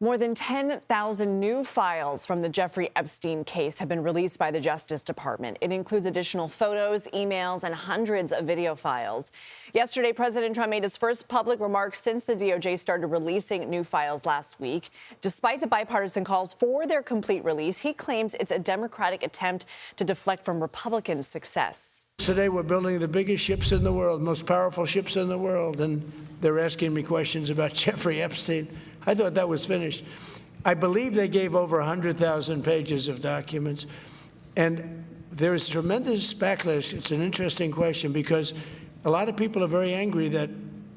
More than 10,000 new files from the Jeffrey Epstein case have been released by the Justice Department. It includes additional photos, emails, and hundreds of video files. Yesterday, President Trump made his first public remarks since the DOJ started releasing new files last week. Despite the bipartisan calls for their complete release, he claims it's a Democratic attempt to deflect from Republican success. Today, we're building the biggest ships in the world, most powerful ships in the world, and they're asking me questions about Jeffrey Epstein. I thought that was finished. I believe they gave over 100,000 pages of documents, and there is tremendous backlash. It's an interesting question because a lot of people are very angry that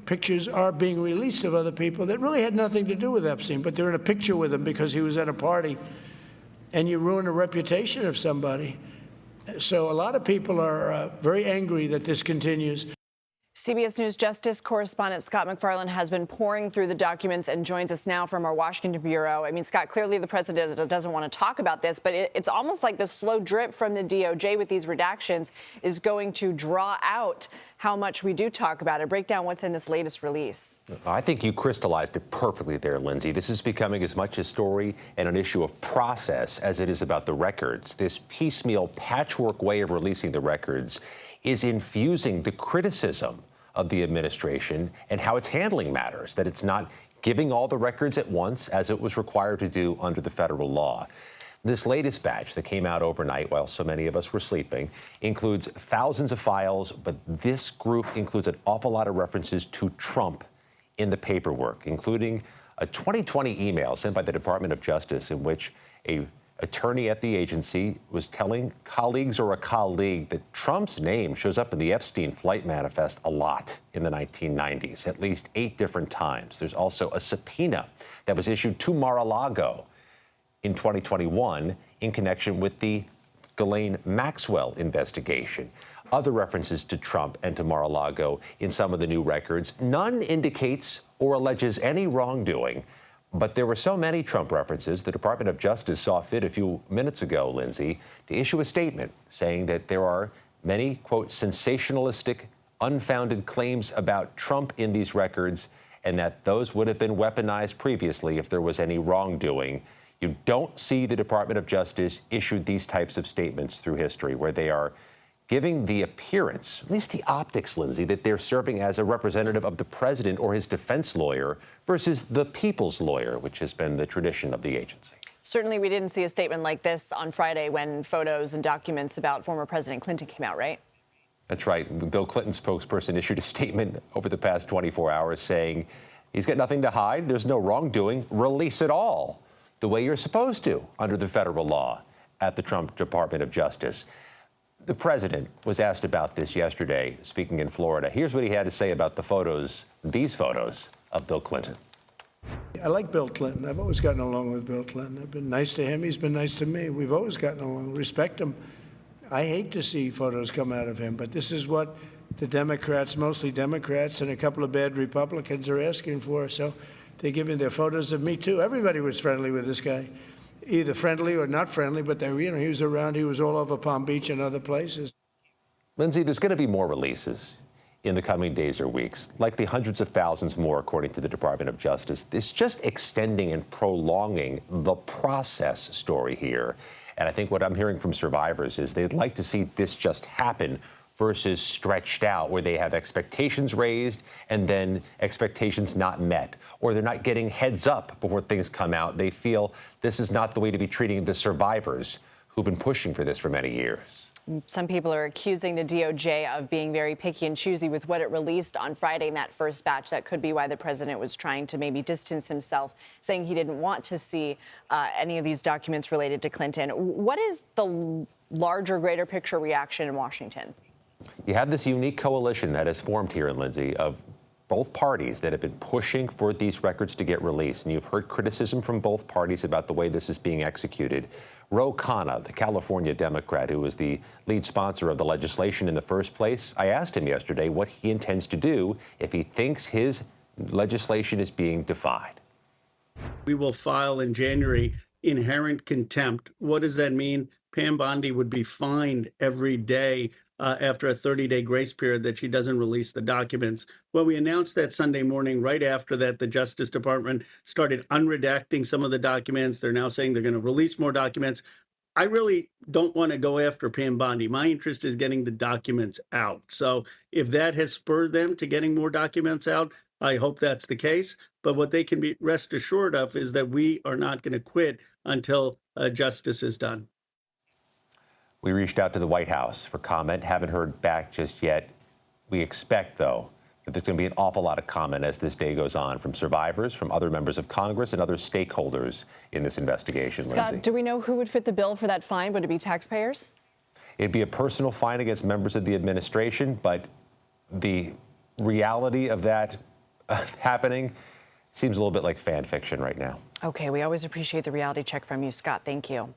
pictures are being released of other people that really had nothing to do with Epstein, but they're in a picture with him because he was at a party, and you ruin a reputation of somebody. So a lot of people are very angry that this continues. CBS News Justice correspondent Scott MacFarlane has been pouring through the documents and joins us now from our Washington bureau. I mean, Scott, clearly the president doesn't want to talk about this, but it's almost like the slow drip from the DOJ with these redactions is going to draw out how much we do talk about it. Break down what's in this latest release. I think you crystallized it perfectly there, Lindsay. This is becoming as much a story and an issue of process as it is about the records. This piecemeal patchwork way of releasing the records is infusing the criticism of the administration and how it's handling matters, that it's not giving all the records at once as it was required to do under the federal law. This latest batch that came out overnight while so many of us were sleeping includes thousands of files, but this group includes an awful lot of references to Trump in the paperwork, including a 2020 email sent by the Department of Justice in which a attorney at the agency was telling colleagues or a colleague that Trump's name shows up in the Epstein flight manifest a lot in the 1990s, at least 8 different times. There's also a subpoena that was issued to Mar-a-Lago in 2021 in connection with the Ghislaine Maxwell investigation. Other references to Trump and to Mar-a-Lago in some of the new records. None indicates or alleges any wrongdoing. But there were so many Trump references, the Department of Justice saw fit a few minutes ago, Lindsay, to issue a statement saying that there are many, quote, sensationalistic, unfounded claims about Trump in these records, and that those would have been weaponized previously if there was any wrongdoing. You don't see the Department of Justice issue these types of statements through history where they are giving the appearance, at least the optics, Lindsay, that they're serving as a representative of the president or his defense lawyer versus the people's lawyer, which has been the tradition of the agency. Certainly, we didn't see a statement like this on Friday when photos and documents about former President Clinton came out, right? That's right. Bill Clinton's spokesperson issued a statement over the past 24 hours saying he's got nothing to hide. There's no wrongdoing. Release it all the way you're supposed to under the federal law at the Trump Department of Justice. The president was asked about this yesterday, speaking in Florida. Here's what he had to say about the photos, these photos of Bill Clinton. I like Bill Clinton. I've always gotten along with Bill Clinton. I've been nice to him. He's been nice to me. We've always gotten along. Respect him. I hate to see photos come out of him, but this is what the Democrats, mostly Democrats, and a couple of bad Republicans are asking for. So they're giving their photos of me, too. Everybody was friendly with this guy. Either friendly or not friendly, but they, he was around. He was all over Palm Beach and other places. Lindsay, there's going to be more releases in the coming days or weeks, likely hundreds of thousands more, according to the Department of Justice. It's just extending and prolonging the process story here. And I think what I'm hearing from survivors is they'd like to see this just happen versus stretched out, where they have expectations raised and then expectations not met, or they're not getting heads up before things come out. They feel this is not the way to be treating the survivors who've been pushing for this for many years. Some people are accusing the DOJ of being very picky and choosy with what it released on Friday in that first batch. That could be why the president was trying to maybe distance himself, saying he didn't want to see any of these documents related to Clinton. What is the larger, greater picture reaction in Washington? You have this unique coalition that has formed here in Lindsay of both parties that have been pushing for these records to get released. And you've heard criticism from both parties about the way this is being executed. Ro Khanna, the California Democrat who was the lead sponsor of the legislation in the first place, I asked him yesterday what he intends to do if he thinks his legislation is being defied. We will file in January inherent contempt. What does that mean? Pam Bondi would be fined every day after a 30-day grace period that she doesn't release the documents. Well, we announced that Sunday morning. Right after that, the Justice Department started unredacting some of the documents. They're now saying they're going to release more documents. I really don't want to go after Pam Bondi. My interest is getting the documents out. So if that has spurred them to getting more documents out, I hope that's the case. But what they can be rest assured of is that we are not going to quit until justice is done. We reached out to the White House for comment. Haven't heard back just yet. We expect, though, that there's going to be an awful lot of comment as this day goes on from survivors, from other members of Congress, and other stakeholders in this investigation. Scott, Lindsay, do we know who would fit the bill for that fine? Would it be taxpayers? it'd be a personal fine against members of the administration, but the reality of that happening seems a little bit like fan fiction right now. Okay, we always appreciate the reality check from you, Scott. Thank you.